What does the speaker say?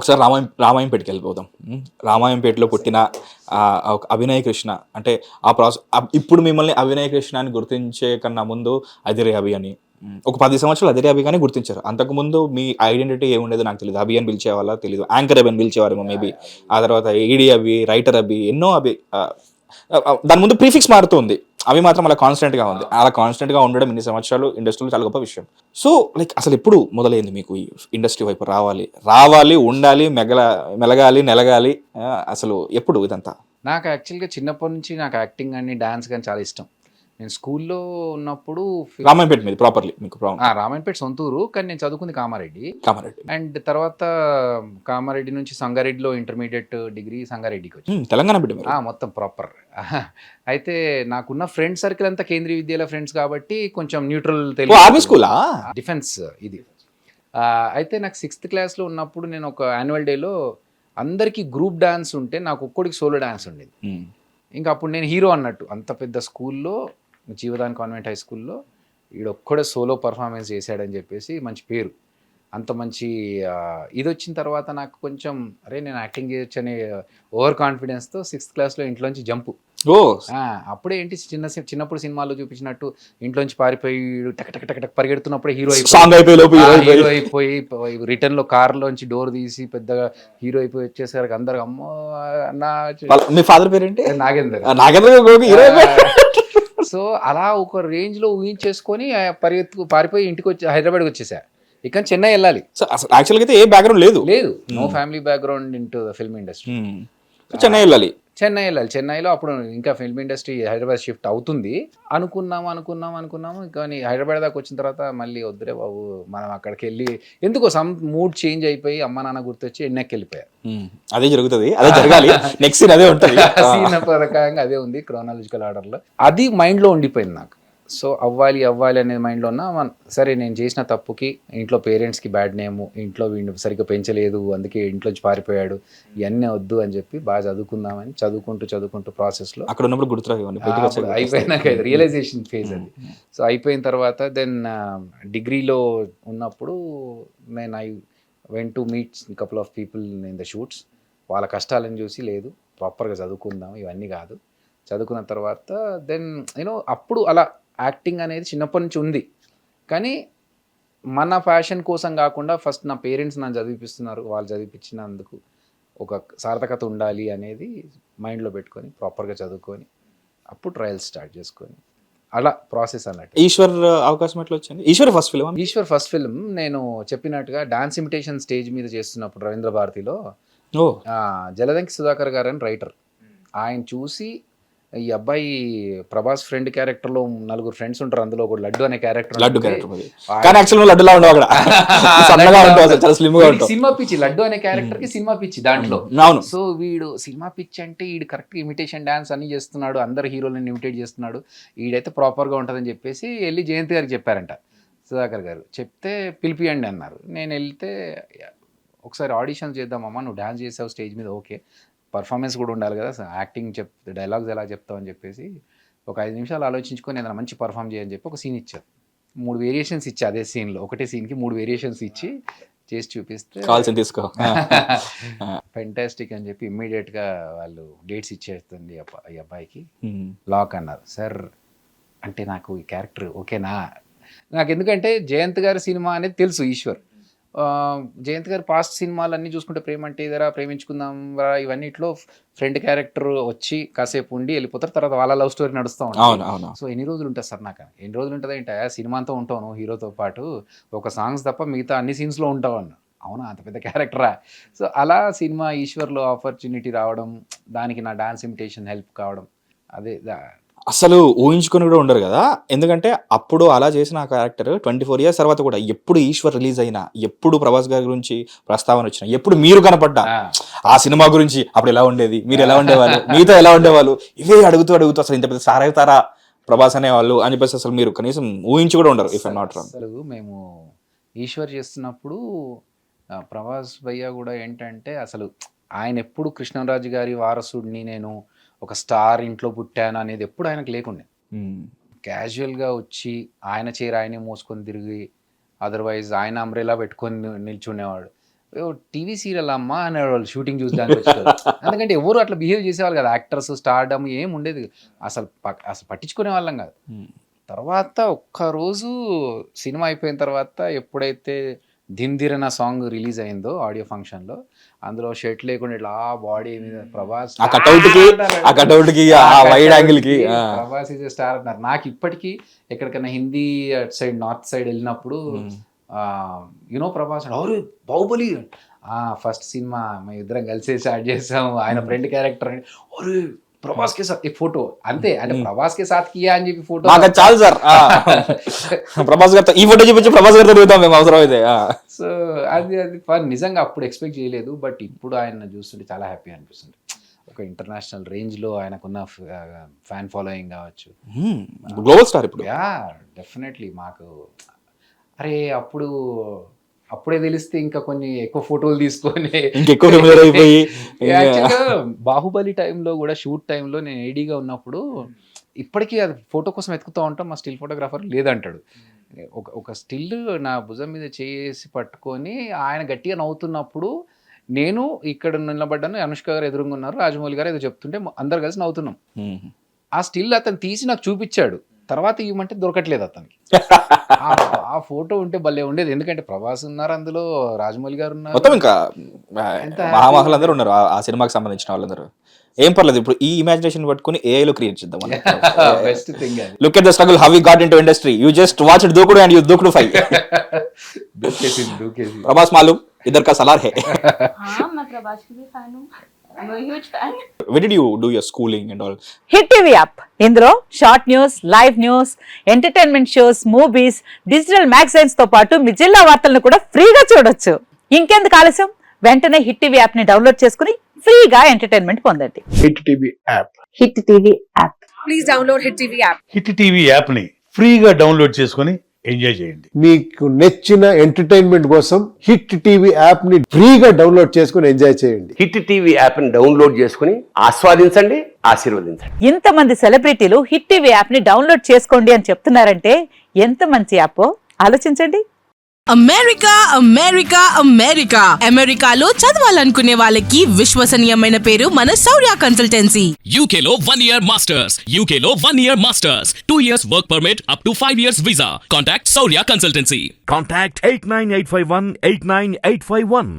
ఒకసారి రామాయంపేటకి వెళ్ళిపోదాం. రామాయంపేటలో పుట్టిన ఒక అభినయ్ కృష్ణ అంటే ఆ ఇప్పుడు మిమ్మల్ని అభినయ్ కృష్ణ అని గుర్తించే కన్నా ముందు అదిరే అభి అని ఒక 10 సంవత్సరాలు అదిరే అభిగానే గుర్తించారు. అంతకుముందు మీ ఐడెంటిటీ ఏముండేదో నాకు తెలియదు. అభి అని పిలిచేవాళ్ళ తెలియదు, యాంకర్ అభి అని పిలిచేవారేమో మేబీ. ఆ తర్వాత ఏడి అభి, రైటర్ అభి, ఎన్నో అభి. దాని ముందు ప్రీఫిక్స్ మారుతుంది, అవి మాత్రం అలా కాన్స్టెంట్గా ఉంది. అలా కాన్స్టెంట్గా ఉండడం ఇన్ని సంవత్సరాలు ఇండస్ట్రీలో చాలా గొప్ప విషయం. సో లైక్ అసలు ఎప్పుడు మొదలైంది మీకు ఈ ఇండస్ట్రీ వైపు రావాలి, ఉండాలి, మెలగాలి, నెలగాలి? అసలు ఎప్పుడు ఇదంతా? నాకు యాక్చువల్గా చిన్నప్పటి నుంచి నాకు యాక్టింగ్ కానీ డాన్స్ కానీ చాలా ఇష్టం. నేను స్కూల్లో ఉన్నప్పుడు రామాయంపేట మీద ప్రాపర్లీ మీకు రామాయణపేట సొంతూరు, కానీ నేను చదువుకుంది కామారెడ్డి. అండ్ తర్వాత కామారెడ్డి నుంచి సంగారెడ్డిలో ఇంటర్మీడియట్ డిగ్రీ సంగారెడ్డికి వచ్చి తెలంగాణ బిడ్డ మొత్తం ప్రాపర్. అయితే నాకున్న ఫ్రెండ్ సర్కిల్ అంతా కేంద్రీయ విద్యాలయ ఫ్రెండ్స్ కాబట్టి కొంచెం న్యూట్రల్ ఆర్మీ స్కూలా డిఫెన్స్ ఇది. అయితే నాకు 6th క్లాస్లో ఉన్నప్పుడు నేను ఒక యాన్యువల్ డేలో అందరికీ గ్రూప్ డాన్స్ ఉంటే నాకు ఒక్కడికి సోలో డాన్స్ ఉండేది. ఇంకా అప్పుడు నేను హీరో అన్నట్టు. అంత పెద్ద స్కూల్లో, జీవదాన్ కాన్వెంట్ హై స్కూల్లో ఈడొక్కడే సోలో పర్ఫార్మెన్స్ చేశాడని చెప్పేసి మంచి పేరు. అంత మంచి ఇది వచ్చిన తర్వాత నాకు కొంచెం అరే నేను యాక్టింగ్ చేయొచ్చు అనే ఓవర్ కాన్ఫిడెన్స్తో 6th క్లాస్లో ఇంట్లోంచి జంపు. అప్పుడే ఏంటి చిన్నప్పుడు సినిమాల్లో చూపించినట్టు ఇంట్లోంచి పారిపోయి టక్ టక్ టక్ టక్ పరిగెడుతున్నప్పుడే హీరో అయిపోయి రిటర్న్లో కార్లోంచి డోర్ తీసి పెద్దగా హీరో అయిపోయి వచ్చేసరికి అందరు అమ్మో అన్నా. మీ ఫాదర్ పేరేంటి? నాగేంద్ర. సో అలా ఒక రేంజ్లో ఊహించేసుకొని పారిపోయి ఇంటికి వచ్చి హైదరాబాద్కి వచ్చేసా. ఇక చెన్నై వెళ్ళాలి. యాక్చువల్గా అయితే ఏ బ్యాక్గ్రౌండ్ లేదు, no family background into the film industry. Chennai వెళ్ళాలి. చెన్నైలో అప్పుడు ఇంకా ఫిల్మ్ ఇండస్ట్రీ హైదరాబాద్ షిఫ్ట్ అవుతుంది అనుకున్నాము. కానీ హైదరాబాద్ దాకా వచ్చిన తర్వాత మళ్ళీ వద్దురే బాబు, మనం అక్కడికి వెళ్ళి ఎందుకో సమ్ మూడ్ చేంజ్ అయిపోయి అమ్మ నాన్న గుర్తొచ్చి ఎన్నెక్కి వెళ్ళిపోయారు. అదే జరుగుతుంది, అదే జరగాలి, నెక్స్ట్ సీన్ అదే ఉంటుంది. సీన్ ప్రకారంగా అదే ఉంది క్రోనాలజికల్ ఆర్డర్లో. అది మైండ్లో ఉండిపోయింది నాకు. సో అవ్వాలి అనేది మైండ్లో ఉన్నా. సరే నేను చేసిన తప్పుకి ఇంట్లో పేరెంట్స్కి బ్యాడ్ నేము, ఇంట్లో వీడిని సరిగ్గా పెంచలేదు అందుకే ఇంట్లోంచి పారిపోయాడు, ఇవన్నీ వద్దు అని చెప్పి బాగా చదువుకుందామని చదువుకుంటూ ప్రాసెస్లో అక్కడ ఉన్నప్పుడు గుర్తురావు అయిపోయినాక రియలైజేషన్ ఫేజ్ అది. సో అయిపోయిన తర్వాత దెన్ డిగ్రీలో ఉన్నప్పుడు నేను I went to meet couple of people in the shoots. వాళ్ళ కష్టాలను చూసి లేదు ప్రాపర్గా చదువుకుందాం, ఇవన్నీ కాదు. చదువుకున్న తర్వాత దెన్ అప్పుడు అలా యాక్టింగ్ అనేది చిన్నప్పటి నుంచి ఉంది. కానీ మన ఫ్యాషన్ కోసం కాకుండా ఫస్ట్ నా పేరెంట్స్ నన్ను చదివిపిస్తున్నారు, వాళ్ళు చదివిపించినందుకు ఒక సార్థకత ఉండాలి అనేది మైండ్లో పెట్టుకొని ప్రాపర్గా చదువుకొని అప్పుడు ట్రయల్స్ స్టార్ట్ చేసుకొని అలా ప్రాసెస్ అన్నట్టు. ఈశ్వర్ అవకాశం ఎట్లా వచ్చింది? ఈశ్వర్ ఫస్ట్ ఫిల్మ్ నేను చెప్పినట్టుగా డాన్స్ ఇమిటేషన్ స్టేజ్ మీద చేస్తున్నప్పుడు రవీంద్ర భారతిలో జలదంకి సుధాకర్ గారు అని రైటర్, ఆయన చూసి ఈ అబ్బాయి ప్రభాస్ ఫ్రెండ్ క్యారెక్టర్లో 4 ఫ్రెండ్స్ ఉంటారు, అందులో ఒక లడ్డు అనే క్యారెక్టర్. సినిమా పిచ్చి, లడ్డు అనే క్యారెక్టర్ కి సినిమా పిచ్చి దాంట్లో. సో వీడు సినిమా పిచ్చి అంటే వీడు కరెక్ట్ ఇమిటేషన్ డాన్స్ అన్ని చేస్తున్నాడు, అందరు హీరోలను ఇమిటేట్ చేస్తున్నాడు, వీడైతే ప్రాపర్గా ఉంటుందని చెప్పేసి వెళ్ళి జయంత్ గారికి చెప్పారంట. సుధాకర్ గారు చెప్తే పిలిపియండి అన్నారు. నేను వెళ్తే ఒకసారి ఆడిషన్ చేద్దామమ్మా, నువ్వు డాన్స్ చేసావు స్టేజ్ మీద, ఓకే పర్ఫార్మెన్స్ కూడా ఉండాలి కదా, యాక్టింగ్ డైలాగ్స్ ఎలా చెప్తావు అని చెప్పేసి ఒక 5 నిమిషాలు ఆలోచించుకొని ఏదైనా మంచి పర్ఫామ్ చేయని చెప్పి ఒక సీన్ ఇచ్చారు. 3 వేరియేషన్స్ ఇచ్చి అదే సీన్లో ఒకటే సీన్కి 3 వేరియేషన్స్ ఇచ్చి చేసి చూపిస్తే తీసుకో ఫెంటాస్టిక్ అని చెప్పి ఇమ్మీడియట్గా వాళ్ళు డేట్స్ ఇచ్చేస్తుంది ఈ అబ్బాయికి లాక్ అన్నారు. సార్ అంటే నాకు ఈ క్యారెక్టర్ ఓకేనా, నాకు ఎందుకంటే జయంత్ గారి సినిమా అనేది తెలుసు ఈశ్వర్, జయంత్ గారి పాస్ట్ సినిమాలు అన్నీ చూసుకుంటే ప్రేమ అంటే ఇదరా, ప్రేమించుకుందాం రా, ఇవన్నిట్లో ఫ్రెండ్ క్యారెక్టర్ వచ్చి కాసేపు ఉండి వెళ్ళిపోతారు, తర్వాత వాళ్ళ లవ్ స్టోరీ నడుస్తూ ఉంటుంది. సో ఎన్ని రోజులు ఉంటుంది సార్, నాకు ఎన్ని రోజులు ఉంటుంది ఏంటో, సినిమా అంతా ఉంటాను హీరోతో పాటు, ఒక సాంగ్స్ తప్ప మిగతా అన్ని సీన్స్లో ఉంటావు అన్న. అవునా, అంత పెద్ద క్యారెక్టరా. సో అలా సినిమా ఈశ్వర్లో ఆపర్చునిటీ రావడం, దానికి నా డాన్స్ ఇమిటేషన్ హెల్ప్ కావడం, అదే అసలు ఊహించుకొని కూడా ఉండరు కదా. ఎందుకంటే అప్పుడు అలా చేసిన ఆ క్యారెక్టర్ 24 years తర్వాత కూడా ఎప్పుడు ఈశ్వర్ రిలీజ్ అయినా, ఎప్పుడు ప్రభాస్ గారి గురించి ప్రస్తావన వచ్చినా, ఎప్పుడు మీరు కనపడ్డా ఆ సినిమా గురించి అప్పుడు ఎలా ఉండేది, మీరు ఎలా ఉండేవాళ్ళు, మీతో ఎలా ఉండేవాళ్ళు, ఇవే అడుగుతూ అసలు ఇంత పెద్ద సార్ అవుతారా ప్రభాస్ అనేవాళ్ళు అని చెప్పేసి అసలు మీరు కనీసం ఊహించి కూడా ఉండరు. If I not wrong. అసలు మేము ఈశ్వర్ చేస్తున్నప్పుడు ప్రభాస్ భయ్య కూడా ఏంటంటే అసలు ఆయన ఎప్పుడు కృష్ణరాజు గారి వారసుడిని, నేను ఒక స్టార్ ఇంట్లో పుట్టాను అనేది ఎప్పుడు ఆయనకు లేకుండే. క్యాజువల్గా వచ్చి ఆయన చీర ఆయనే మోసుకొని తిరిగి, అదర్వైజ్ ఆయన అంబ్రెలా పెట్టుకొని నిల్చునేవాడు. టీవీ సీరియల్ అమ్మా అనేవాళ్ళు షూటింగ్ చూసడానికి వచ్చేవాళ్ళు. ఎందుకంటే ఎవరు అట్లా బిహేవ్ చేసేవాళ్ళు కదా, యాక్టర్స్ స్టార్డమ్ ఏం ఉండేది కాదు. అసలు పట్టించుకునే వాళ్ళం కాదు. తర్వాత ఒక్కరోజు సినిమా అయిపోయిన తర్వాత ఎప్పుడైతే ధిమ్ధిరన సాంగ్ రిలీజ్ అయిందో ఆడియో ఫంక్షన్లో, అందులో షర్ట్ లేకుండా ఇట్లా బాడీ మీద ప్రభాస్ ఆ కట్అవుట్ కి ఆ వైడ్ యాంగిల్ కి ప్రభాస్ ఇస్ స్టార్ అన్నారు. నాకు ఇప్పటికీ ఎక్కడికైనా హిందీ అటు సైడ్ నార్త్ సైడ్ వెళ్ళినప్పుడు యునో ప్రభాస్ ఎవరు బాహుబలి ఫస్ట్ సినిమా మేము ఇద్దరం కలిసి స్టార్ట్ చేసాము, ఆయన ఫ్రెండ్ క్యారెక్టర్ అని ఒరే ప్రభాస్ కే సాత్ ఫోటో అంతే, అంటే ప్రభాస్ కే సాత్ కియా అని చెప్పి ఫోటో చాలు సార్. ప్రభాస్ గారితో ఈ ఫోటో చూపించి ప్రభాస్ గారితో తిరుగుతాం మేము అవసరం అయితే. సో అది నిజంగా అప్పుడు ఎక్స్పెక్ట్ చేయలేదు, బట్ ఇప్పుడు ఆయన చూస్తుంటే చాలా హ్యాపీ అనిపిస్తుంది. ఒక ఇంటర్నేషనల్ రేంజ్ లో ఆయనకున్న ఫ్యాన్ ఫాలోయింగ్ కావచ్చు, గ్లోబల్ స్టార్ ఇప్పుడు. Yeah definitely. మాకు అరే అప్పుడే తెలిస్తే ఇంకా కొన్ని ఎక్కువ ఫోటోలు తీసుకొని యాక్చువల్గా బాహుబలి టైంలో కూడా షూట్ టైంలో నేను ఏడీగా ఉన్నప్పుడు ఇప్పటికీ అది ఫోటో కోసం వెతుకుతూ ఉంటాం, మా స్టిల్ ఫోటోగ్రాఫర్ లేదంటాడు. ఒక స్టిల్ నా భుజం మీద చేసి పట్టుకొని ఆయన గట్టిగా నవ్వుతున్నప్పుడు నేను ఇక్కడ నిలబడ్డాను, అనుష్క గారు ఎదురుగా ఉన్నారు, రాజమౌళి గారు ఏదో చెప్తుంటే అందరు కలిసి నవ్వుతున్నాం. ఆ స్టిల్ అతను తీసి నాకు చూపించాడు, తర్వాత ఇవ్వమంటే దొరకట్లేదు అతనికి. ఆ ఫోటో ఉంటే భలే ఉండేది, ఎందుకంటే ప్రభాస్ ఉన్నారు అందులో, రాజమౌళి గారు ఉన్నారు, మొత్తం ఇంకా మహామహులు అందరూ ఉన్నారు ఆ సినిమాకి సంబంధించిన వాళ్ళందరూ. ఏం పర్లేదు, ఇప్పుడు ఈ ఇమాజినేషన్ పట్టుకుని AI లో క్రియేట్ చేద్దాం. Best thing. Look at the struggle how we got into industry. You just watch it Dookudu and you Dookudu 5. Prabhas మాలూమ్ ఇద్దర్ కా సలార్ హై. हाँ मैं प्रभास की भी फैन हूँ, I'm a huge fan. Where did you do your schooling and all? Hit TV app, ఇందులో short news, live news, entertainment shows, movies, digital magazines తో పాటు మీ జిల్లా వార్తలను కూడా ఫ్రీగా చూడొచ్చు. ఇంకెందుకు ఆలస్యం, వెంటనే హిట్ టీవీ యాప్ ని డౌన్లోడ్ చేసుకుని ఫ్రీగా ఎంటర్టైన్మెంట్ పొందండి. Hit TV app. Hit TV app. Please download hit TV app. Hit TV app ని ఫ్రీగా డౌన్లోడ్ చేసుకొని ఎంజాయ్ చేయండి. మీకు నచ్చిన ఎంటర్టైన్మెంట్ కోసం హిట్ టీవీ యాప్ ని ఫ్రీగా డౌన్లోడ్ చేసుకుని ఎంజాయ్ చేయండి. హిట్ టీవీ యాప్ ని డౌన్లోడ్ చేసుకుని ఆస్వాదించండి, ఆశీర్వదించండి. ఇంతమంది సెలబ్రిటీలు హిట్ టీవీ యాప్ ని డౌన్లోడ్ చేసుకోండి అని చెప్తున్నారంటే ఎంత మంచి యాప్ ఆలోచించండి. అమెరికా అమెరికా అమెరికా అమెరికాలో చదవాలనుకునే వాళ్ళకి విశ్వసనీయమైన పేరు మన శౌర్య కన్సల్టెన్సీ. UK లో 1 year masters. UK లో 1 year masters. 2 years work permit up to 5 years visa. Contact Saurya Consultancy. Contact 89851 89851.